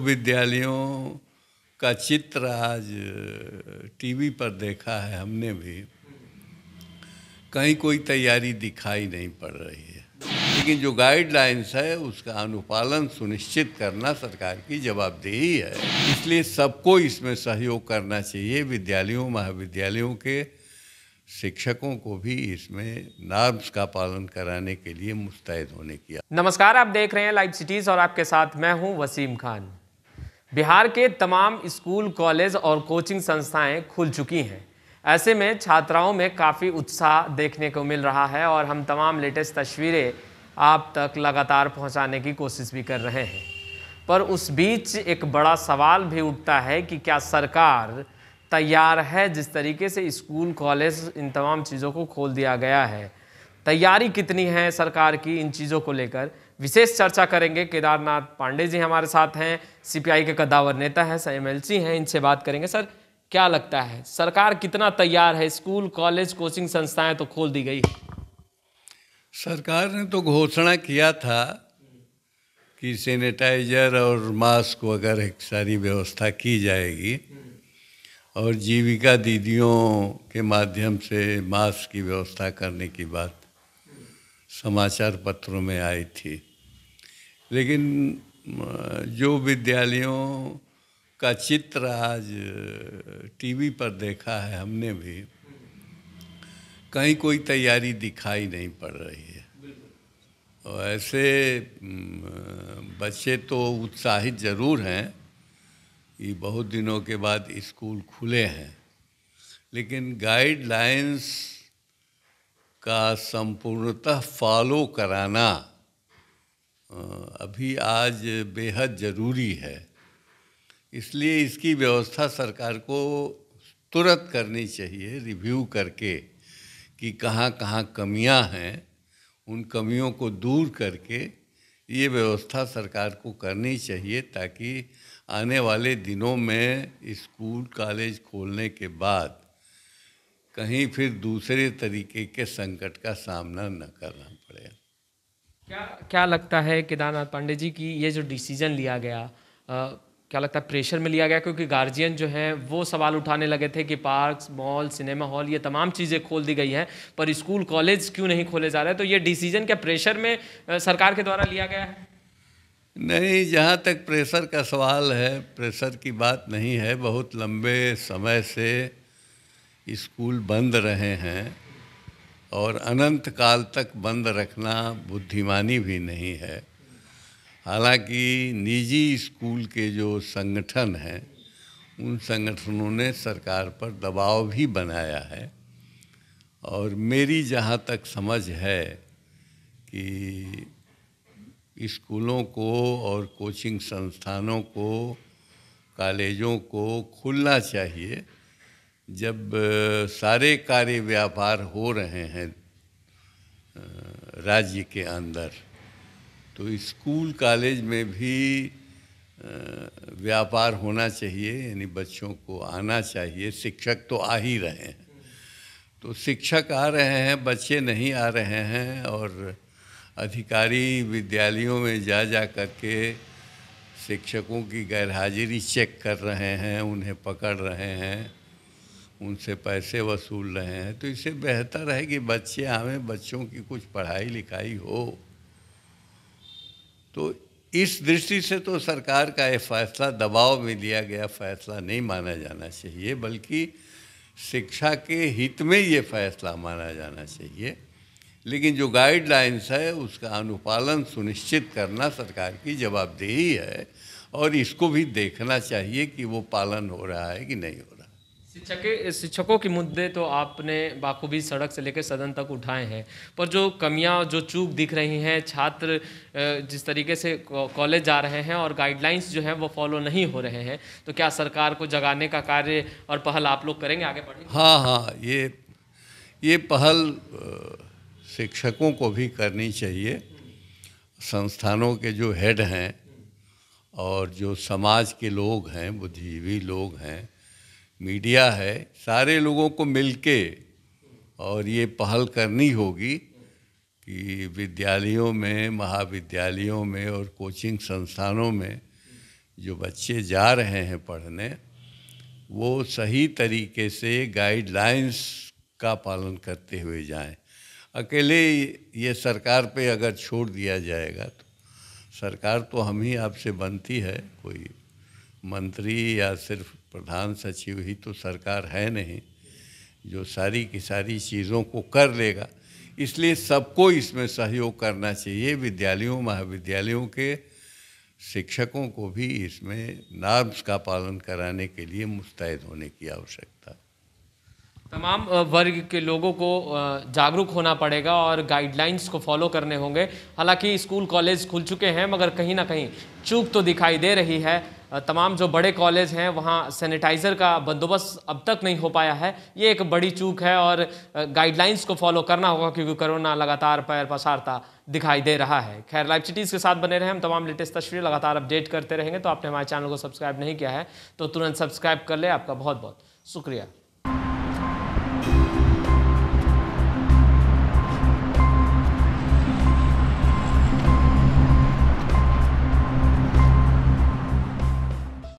विद्यालयों का चित्र आज टीवी पर देखा है हमने भी, कहीं कोई तैयारी दिखाई नहीं पड़ रही है। लेकिन जो गाइडलाइंस है उसका अनुपालन सुनिश्चित करना सरकार की जवाबदेही है। इसलिए सबको इसमें सहयोग करना चाहिए। विद्यालयों महाविद्यालयों के शिक्षकों को भी इसमें नॉर्म्स का पालन कराने के लिए मुस्तैद होने की। नमस्कार, आप देख रहे हैं लाइव सिटीज और आपके साथ मैं हूं वसीम खान। बिहार के तमाम स्कूल, कॉलेज और कोचिंग संस्थाएं खुल चुकी हैं। ऐसे में छात्राओं में काफ़ी उत्साह देखने को मिल रहा है और हम तमाम लेटेस्ट तस्वीरें आप तक लगातार पहुंचाने की कोशिश भी कर रहे हैं। पर उस बीच एक बड़ा सवाल भी उठता है कि क्या सरकार तैयार है? जिस तरीके से स्कूल, कॉलेज, इन तमाम चीज़ों को खोल दिया गया है, तैयारी कितनी है सरकार की इन चीज़ों को लेकर? विशेष चर्चा करेंगे। केदारनाथ पांडे जी हमारे साथ हैं, सीपीआई के कद्दावर नेता हैं, एमएलसी हैं, इनसे बात करेंगे। सर, क्या लगता है सरकार कितना तैयार है? स्कूल, कॉलेज, कोचिंग संस्थाएं तो खोल दी गई। सरकार ने तो घोषणा किया था कि सैनिटाइजर और मास्क वगैरह की सारी व्यवस्था की जाएगी और जीविका दीदियों के माध्यम से मास्क की व्यवस्था करने की बात समाचार पत्रों में आई थी। लेकिन जो विद्यालयों का चित्र आज टीवी पर देखा है हमने भी, कहीं कोई तैयारी दिखाई नहीं पड़ रही है। और ऐसे बच्चे तो उत्साहित ज़रूर हैं कि बहुत दिनों के बाद स्कूल खुले हैं, लेकिन गाइडलाइंस का संपूर्णतः फॉलो कराना अभी आज बेहद ज़रूरी है। इसलिए इसकी व्यवस्था सरकार को तुरंत करनी चाहिए, रिव्यू करके कि कहाँ कहाँ कमियां हैं, उन कमियों को दूर करके ये व्यवस्था सरकार को करनी चाहिए, ताकि आने वाले दिनों में स्कूल, कॉलेज खोलने के बाद कहीं फिर दूसरे तरीके के संकट का सामना न करना पड़े। क्या लगता है केदारनाथ पांडे जी की ये जो डिसीजन लिया गया, क्या लगता है प्रेशर में लिया गया? क्योंकि गार्जियन जो हैं वो सवाल उठाने लगे थे कि पार्क्स, मॉल, सिनेमा हॉल, ये तमाम चीज़ें खोल दी गई हैं, पर स्कूल, कॉलेज क्यों नहीं खोले जा रहे? तो ये डिसीजन क्या प्रेशर में सरकार के द्वारा लिया गया है? नहीं, जहाँ तक प्रेशर का सवाल है, प्रेशर की बात नहीं है। बहुत लंबे समय से स्कूल बंद रहे हैं और अनंत काल तक बंद रखना बुद्धिमानी भी नहीं है। हालांकि निजी स्कूल के जो संगठन हैं, उन संगठनों ने सरकार पर दबाव भी बनाया है और मेरी जहाँ तक समझ है कि स्कूलों को और कोचिंग संस्थानों को, कॉलेजों को खुलना चाहिए जब सारे कार्य व्यापार हो रहे हैं राज्य के अंदर। तो स्कूल, कॉलेज में भी व्यापार होना चाहिए, यानी बच्चों को आना चाहिए। शिक्षक तो आ ही रहे हैं, तो शिक्षक आ रहे हैं, बच्चे नहीं आ रहे हैं और अधिकारी विद्यालयों में जा करके शिक्षकों की गैरहाजिरी चेक कर रहे हैं, उन्हें पकड़ रहे हैं, उनसे पैसे वसूल रहे हैं। तो इससे बेहतर है कि बच्चे आवें, बच्चों की कुछ पढ़ाई लिखाई हो। तो इस दृष्टि से तो सरकार का ये फैसला दबाव में लिया गया फैसला नहीं माना जाना चाहिए, बल्कि शिक्षा के हित में ये फैसला माना जाना चाहिए। लेकिन जो गाइडलाइंस है उसका अनुपालन सुनिश्चित करना सरकार की जवाबदेही है और इसको भी देखना चाहिए कि वो पालन हो रहा है कि नहीं हो रहा। शिक्षकों के मुद्दे तो आपने बाखूबी सड़क से लेकर सदन तक उठाए हैं, पर जो कमियां, जो चूक दिख रही हैं, छात्र जिस तरीके से कॉलेज जा रहे हैं और गाइडलाइंस जो हैं वो फॉलो नहीं हो रहे हैं, तो क्या सरकार को जगाने का कार्य और पहल आप लोग करेंगे? आगे बढ़ेंगे? हाँ, ये पहल शिक्षकों को भी करनी चाहिए। संस्थानों के जो हेड हैं और जो समाज के लोग हैं, बुद्धिजीवी लोग हैं, मीडिया है, सारे लोगों को मिलके और ये पहल करनी होगी कि विद्यालयों में, महाविद्यालयों में और कोचिंग संस्थानों में जो बच्चे जा रहे हैं पढ़ने वो सही तरीके से गाइडलाइंस का पालन करते हुए जाएं। अकेले ये सरकार पे अगर छोड़ दिया जाएगा तो सरकार तो हम ही आपसे बनती है, कोई मंत्री या सिर्फ प्रधान सचिव ही तो सरकार है नहीं जो सारी की सारी चीज़ों को कर लेगा। इसलिए सबको इसमें सहयोग करना चाहिए। विद्यालयों महाविद्यालयों के शिक्षकों को भी इसमें नॉर्म्स का पालन कराने के लिए मुस्तैद होने की आवश्यकता। तमाम वर्ग के लोगों को जागरूक होना पड़ेगा और गाइडलाइंस को फॉलो करने होंगे। हालांकि स्कूल कॉलेज खुल चुके हैं मगर कहीं ना कहीं चूक तो दिखाई दे रही है। तमाम जो बड़े कॉलेज हैं वहाँ सैनिटाइज़र का बंदोबस्त अब तक नहीं हो पाया है, ये एक बड़ी चूक है और गाइडलाइंस को फॉलो करना होगा क्योंकि कोरोना लगातार पैर पसारता दिखाई दे रहा है। खैर, लाइव सिटीज़ के साथ बने रहें, हम तमाम लेटेस्ट तस्वीरें लगातार अपडेट करते रहेंगे। तो आपने हमारे चैनल को सब्सक्राइब नहीं किया है तो तुरंत सब्सक्राइब कर ले। आपका बहुत बहुत शुक्रिया।